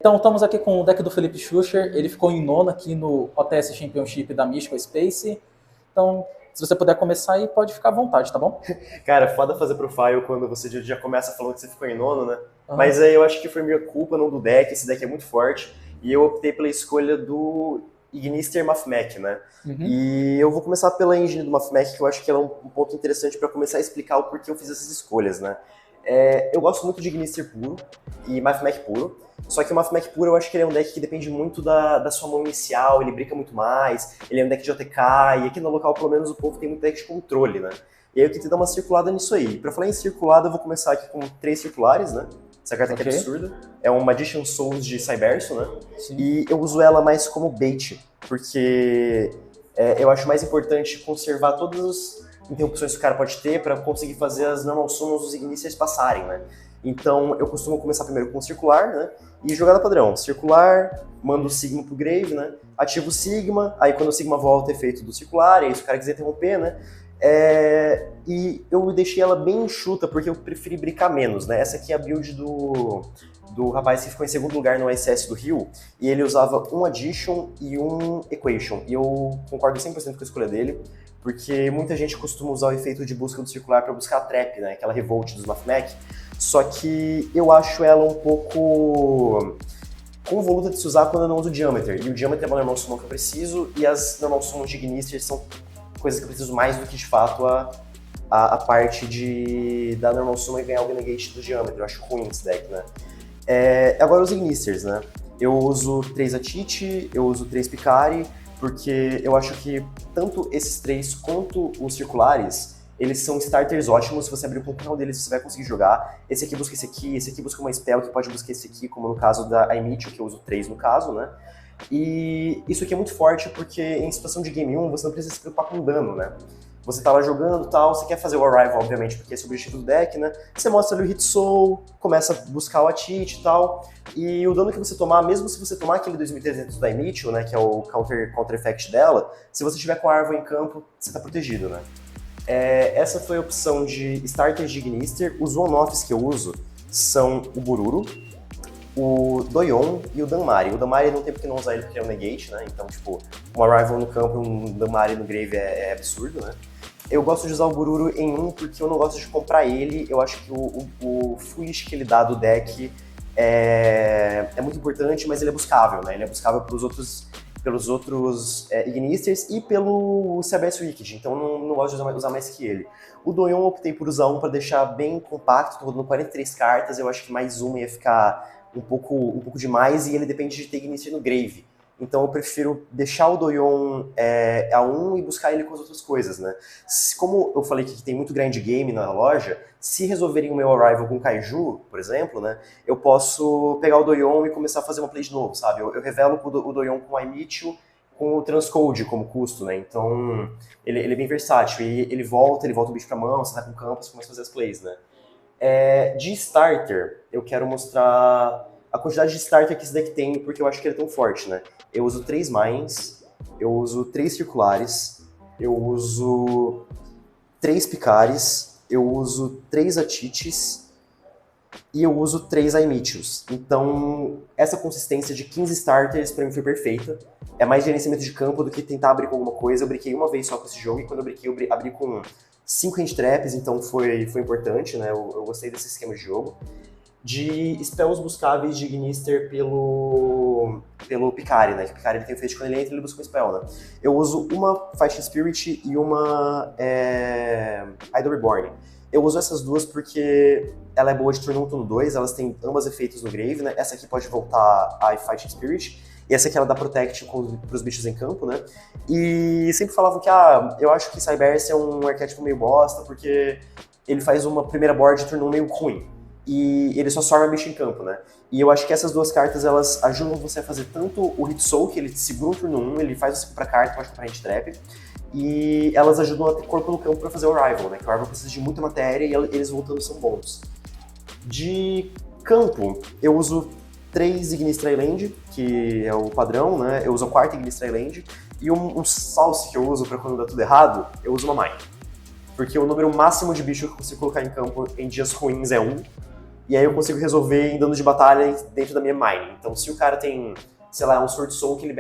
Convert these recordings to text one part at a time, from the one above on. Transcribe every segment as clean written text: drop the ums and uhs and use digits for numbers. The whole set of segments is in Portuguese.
Então, estamos aqui com o deck do Felipe Schuster. Ele ficou em nono aqui no OTS Championship da Mystical Space. Então, se você puder começar aí, pode ficar à vontade, tá bom? Cara, foda fazer profile quando você já começa falando que você ficou em nono, né? Uhum. Mas aí eu acho que foi minha culpa, não do deck. Esse deck é muito forte. E eu optei pela escolha do Ignister Mathmech, né? E eu vou começar pela engine do Mathmech, que eu acho que ela é um ponto interessante para começar a explicar o porquê eu fiz essas escolhas, né? Eu gosto muito de Ignister puro e Mathmech puro. Só que o Mathmech puro eu acho que ele é um deck que depende muito da sua mão inicial, ele brinca muito mais, ele é um deck de OTK, e aqui no local pelo menos o povo tem muito deck de controle, né? E aí eu tentei dar uma circulada nisso aí. Pra falar em circulada, eu vou começar aqui com 3 circulares, né? Essa carta aqui é absurda. É uma Magician Souls de Cyberso, né? Sim. E eu uso ela mais como bait, porque eu acho mais importante conservar todas as interrupções que o cara pode ter para conseguir fazer as normal summons dos Ignisters passarem, né? Então eu costumo começar primeiro com o circular, né? E jogada padrão, circular, mando o Sigma pro Grave, né? Ativo o Sigma, aí quando o Sigma volta, efeito do circular, e aí se o cara quiser interromper, né? E eu deixei ela bem enxuta porque eu preferi brincar menos, né? Essa aqui é a build do rapaz que ficou em segundo lugar no ICS do Rio, e ele usava um Addition e um Equation, e eu concordo 100% com a escolha dele, porque muita gente costuma usar o efeito de busca do circular para buscar a trap, né? Aquela revolt dos Mathmech, só que eu acho ela um pouco convoluta de se usar quando eu não uso o Geometry, e o Geometry é uma normal summon que eu preciso, e as normal summons de Ignister são coisas que eu preciso mais do que, de fato, a parte da normal summon e ganhar o Negate do Geometry. Eu acho ruim esse deck, né? Agora os Ignisters, né? Eu uso 3 Atite, eu uso 3 Picari, porque eu acho que tanto esses 3 quanto os circulares, eles são starters ótimos. Se você abrir qualquer um deles, você vai conseguir jogar. Esse aqui busca esse aqui busca uma spell que pode buscar esse aqui, como no caso da Aimitio, que eu uso 3 no caso, né? E isso aqui é muito forte porque em situação de Game 1 você não precisa se preocupar com dano, né? Você tá lá jogando e tal, você quer fazer o Arrival, obviamente, porque esse é o objetivo do deck, né? Você mostra ali o Hit Soul, começa a buscar o Atite e tal, e o dano que você tomar, mesmo se você tomar aquele 2300 da Emitio, né, que é o counter effect dela, se você tiver com a Arrival em campo, você tá protegido, né? Essa foi a opção de starters de Ignister. Os one-offs que eu uso são o Bururu, o Doyon e o Danmari. O Danmari não tem porque não usar ele porque é um negate, né? Então, tipo, um Arrival no campo e um Danmari no Grave é absurdo, né? Eu gosto de usar o Bururu em 1 porque eu não gosto de comprar ele. Eu acho que o Foolish que ele dá do deck é muito importante, mas ele é buscável, né? Ele é buscável pelos outros Ignisters e pelo CBS Wicked, então não gosto de usar mais que ele. O Doyon eu optei por usar um para deixar bem compacto, tô rodando 43 cartas, eu acho que mais uma ia ficar um pouco demais, e ele depende de ter Ignister no Grave. Então eu prefiro deixar o Doyon a 1 e buscar ele com as outras coisas, né? Como eu falei que tem muito grind game na loja, se resolverem o meu Arrival com Kaiju, por exemplo, né, eu posso pegar o Doyon e começar a fazer uma play de novo, sabe? Eu revelo o Doyon com a Aimitio, com o Transcode como custo, né? Então ele é bem versátil, e ele volta o bicho pra mão, você tá com campo, você começa a fazer as plays, né? De starter, eu quero mostrar a quantidade de starter que esse deck tem, porque eu acho que ele é tão forte, né? Eu uso 3 Mines, eu uso 3 Circulares, eu uso 3 Picares, eu uso 3 Atites e eu uso 3 Aimitios. Então, essa consistência de 15 starters pra mim foi perfeita. É mais gerenciamento de campo do que tentar abrir com alguma coisa. Eu brinquei uma vez só com esse jogo, e quando eu brinquei, eu abri com 5 hand traps, então foi importante, né? Eu gostei desse esquema de jogo. De spells buscáveis de Ignister pelo Picari, né? Que o Picari ele tem feito quando ele entra, ele busca um spell, né? Eu uso uma Fighting Spirit e uma Idol Reborn. Eu uso essas duas porque ela é boa de turno 1 e turno 2, elas têm ambas efeitos no Grave, né? Essa aqui pode voltar a Fighting Spirit, e essa aqui ela dá Protect pros bichos em campo, né? E sempre falavam que, eu acho que Cyberse é um arquétipo meio bosta, porque ele faz uma primeira board de turno 1 meio ruim, e ele só sorma bicho em campo, né? E eu acho que essas duas cartas, elas ajudam você a fazer tanto o Hit Soul, que ele segura o turno 1, ele faz você comprar carta, pode comprar Hand Trap, e elas ajudam a ter corpo no campo para fazer o Arrival, né? Que o Arrival precisa de muita matéria e eles voltando são bons. De campo, eu uso 3 Ignister Island, que é o padrão, né? Eu uso a quarta Ignister Island, e um Sauce que eu uso para quando dá tudo errado, eu uso uma Mine. Porque o número máximo de bicho que eu consigo colocar em campo em dias ruins é 1, e aí eu consigo resolver em dano de batalha dentro da minha mine. Então se o cara tem, sei lá, um Sword Soul que ele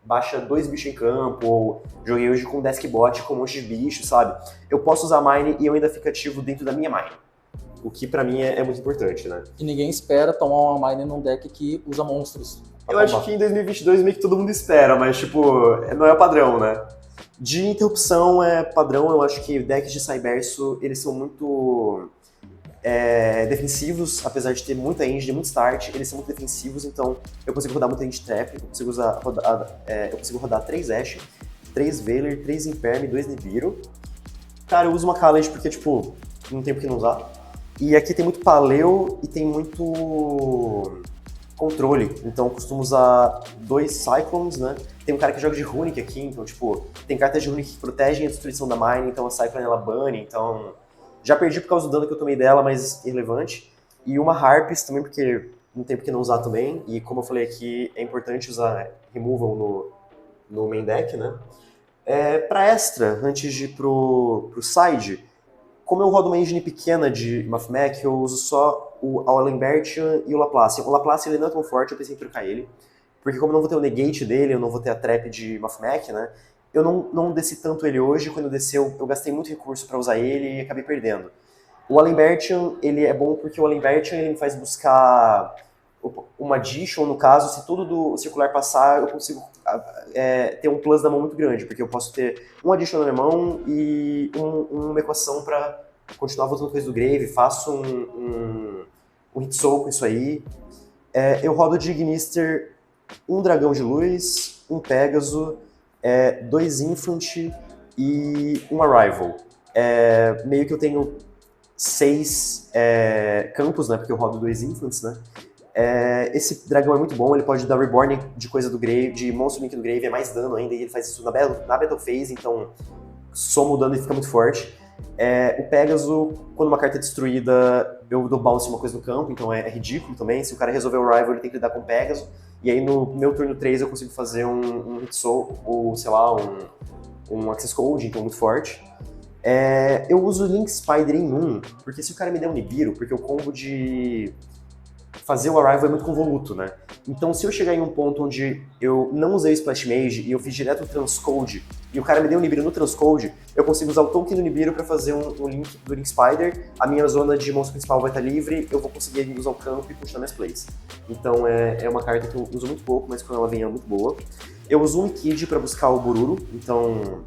baixa 2 bichos em campo, ou joguei hoje com Desk Bot com um monte de bichos, sabe? Eu posso usar mine e eu ainda fico ativo dentro da minha mine. O que pra mim é muito importante, né? E ninguém espera tomar uma mine num deck que usa monstros. Eu acho que em 2022 meio que todo mundo espera, mas tipo, não é o padrão, né? De interrupção é padrão, eu acho que decks de Cyberso, eles são muito defensivos, apesar de ter muita engine, muito start, eles são muito defensivos, então eu consigo rodar muita engine trap, eu consigo rodar 3 Ashe, 3 Veiler, 3 Imperm e 2 Nibiru. Cara, eu uso uma Khaled porque, tipo, não tem por que não usar. E aqui tem muito paleo e tem muito controle, então eu costumo usar 2 Cyclones, né? Tem um cara que joga de Runic aqui, então, tipo, tem cartas de Runic que protegem a destruição da mine, então a Cyclone ela bane, então... Já perdi por causa do dano que eu tomei dela, mas irrelevante. E uma Harpies também, porque não tem por que não usar também, e como eu falei aqui, é importante usar Removal no main deck, né? Pra extra, antes de ir pro side, como eu rodo uma engine pequena de Mathmech, eu uso só o Alembertian e o Laplace. O Laplace ele não é tão forte, eu pensei em trocar ele. Porque como eu não vou ter o negate dele, eu não vou ter a trap de Mathmech, né? Eu não desci tanto ele hoje, quando eu desci eu gastei muito recurso para usar ele e acabei perdendo. O Alembertian, ele é bom porque o Alembertian ele me faz buscar uma addition, no caso, se tudo do circular passar, eu consigo ter um plus da mão muito grande, porque eu posso ter um addition na minha mão e uma equação para continuar voltando coisa do grave, faço um hit soul com isso aí. Eu rodo de Ignister um dragão de luz, um Pégaso, 2 Infant e um Arrival. Meio que eu tenho 6 campos, né? Porque eu rodo 2 Infants, né? Esse dragão é muito bom, ele pode dar Reborn de coisa do Grave, de monstro link do Grave, é mais dano ainda, e ele faz isso na Battle Phase, então soma o dano e fica muito forte. O Pégaso, quando uma carta é destruída, eu dou bounce em uma coisa no campo, então é ridículo também. Se o cara resolver o Rival, ele tem que lidar com o Pégaso. E aí no meu turno 3 eu consigo fazer um Hit Soul, ou sei lá, um Access Code, então muito forte. Eu uso Link Spider em 1, porque se o cara me der um Nibiru, porque o combo de fazer o Arrival é muito convoluto, né? Então se eu chegar em um ponto onde eu não usei o Splash Mage e eu fiz direto o Transcode, e o cara me deu um Nibiru no Transcode, eu consigo usar o token do Nibiru para fazer um link do Link Spider, a minha zona de monstro principal vai estar livre, eu vou conseguir usar o campo e puxar minhas plays. Então é uma carta que eu uso muito pouco, mas quando ela vem é muito boa. Eu uso um Kid para buscar o Bururu, então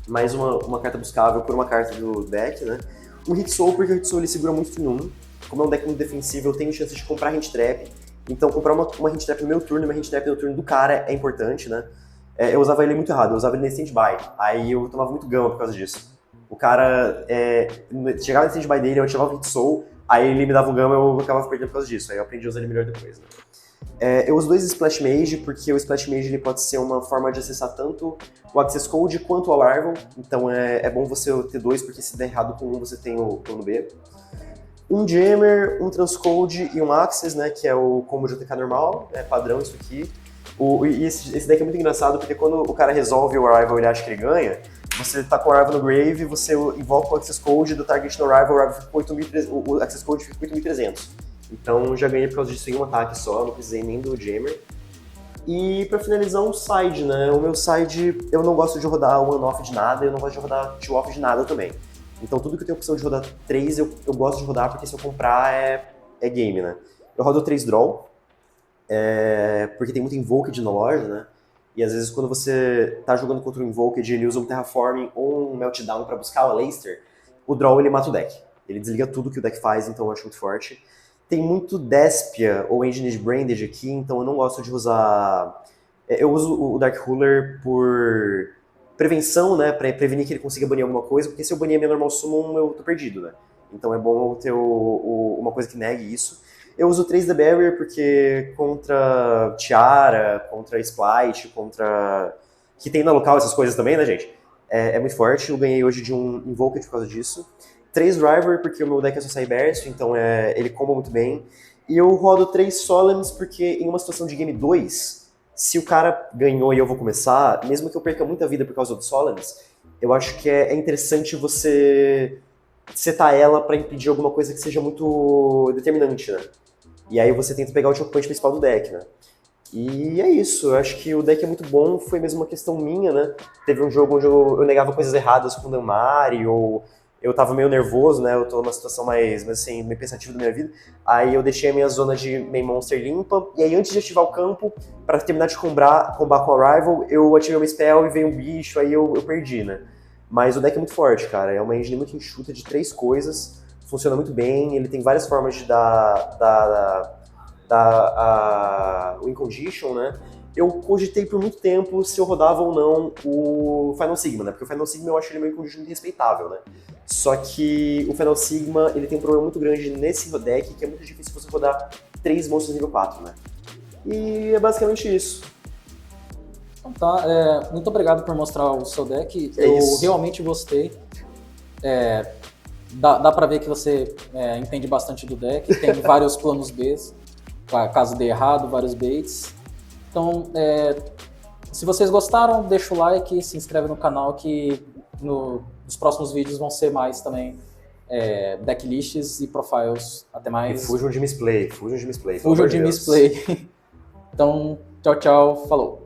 mais uma carta buscável por uma carta do deck, né? Um Hit Soul, porque o Hit Soul ele segura muito turno 1. Como é um deck muito defensivo, eu tenho chance de comprar Hint Trap. Então comprar uma Hint Trap no meu turno e uma Hint Trap no turno do cara é importante, né? Eu usava ele muito errado, eu usava ele no stand-by. Aí eu tomava muito gama por causa disso. O cara chegava no stand-by dele, eu ativava o Hit Soul, aí ele me dava um gama e eu acabava perdendo por causa disso. Aí eu aprendi a usar ele melhor depois, né? Eu uso 2 Splash Mage, porque o Splash Mage ele pode ser uma forma de acessar tanto o Access Code quanto o Alarval. Então é bom você ter 2, porque se der errado com um, você tem o plano B. Um Jammer, um Transcode e um Access, né, que é o combo de ATK normal, padrão isso aqui. E esse deck é muito engraçado, porque quando o cara resolve o Arrival e ele acha que ele ganha, você tá com o Arrival no Grave, você invoca o Access Code do target no Arrival, o Access Code fica com 8.300. Então já ganhei por causa disso em um ataque só, não precisei nem do Jammer. E pra finalizar um side, né, o meu side, eu não gosto de rodar one-off de nada, eu não gosto de rodar two-off de nada também. Então tudo que eu tenho opção de rodar 3, eu gosto de rodar, porque se eu comprar é game, né. Eu rodo 3 draw, porque tem muito Invoked na loja, né, e às vezes quando você tá jogando contra um Invoked, ele usa um Terraforming ou um Meltdown pra buscar o Aleister, o draw ele mata o deck. Ele desliga tudo que o deck faz, então eu acho muito forte. Tem muito Despia ou Engineered Branded aqui, então eu não gosto de usar... Eu uso o Dark Ruler por prevenção, né, pra prevenir que ele consiga banir alguma coisa, porque se eu banir a minha normal summon, eu tô perdido, né. Então é bom eu ter uma coisa que negue isso. Eu uso 3 The Barrier porque contra Tiara, contra Splight, contra... que tem na local essas coisas também, né, gente? É muito forte, eu ganhei hoje de um Invoked por causa disso. 3 Driver, porque o meu deck é só Cyberso, então ele comba muito bem. E eu rodo 3 Solemns, porque em uma situação de Game 2, se o cara ganhou e eu vou começar, mesmo que eu perca muita vida por causa do Solemns, eu acho que é interessante você setar ela para impedir alguma coisa que seja muito determinante, né? E aí você tenta pegar o ocupante principal do deck, né? E é isso, eu acho que o deck é muito bom, foi mesmo uma questão minha, né? Teve um jogo onde eu negava coisas erradas com o Damari, ou eu tava meio nervoso, né? Eu tô numa situação mais assim, meio pensativa da minha vida. Aí eu deixei a minha zona de main monster limpa, e aí antes de ativar o campo, pra terminar de combar com o Arrival, eu ativei uma spell e veio um bicho, aí eu perdi, né? Mas o deck é muito forte, cara, é uma engine muito enxuta de 3 coisas, funciona muito bem, ele tem várias formas de dar win condition, né? Eu cogitei por muito tempo se eu rodava ou não o Final Sigma, né? Porque o Final Sigma eu acho ele meio condition respeitável, né? Só que o Final Sigma, ele tem um problema muito grande nesse deck, que é muito difícil você rodar 3 monstros nível 4, né? E é basicamente isso. Então tá, muito obrigado por mostrar o seu deck, É eu isso. realmente gostei. Dá pra ver que você entende bastante do deck, tem vários planos B, caso dê errado, vários baits. Então, se vocês gostaram, deixa o like, se inscreve no canal que nos próximos vídeos vão ser mais também decklists e profiles. Até mais. E fujam de misplay, fujam de misplay. Fujam de misplay. Então, tchau, tchau, falou.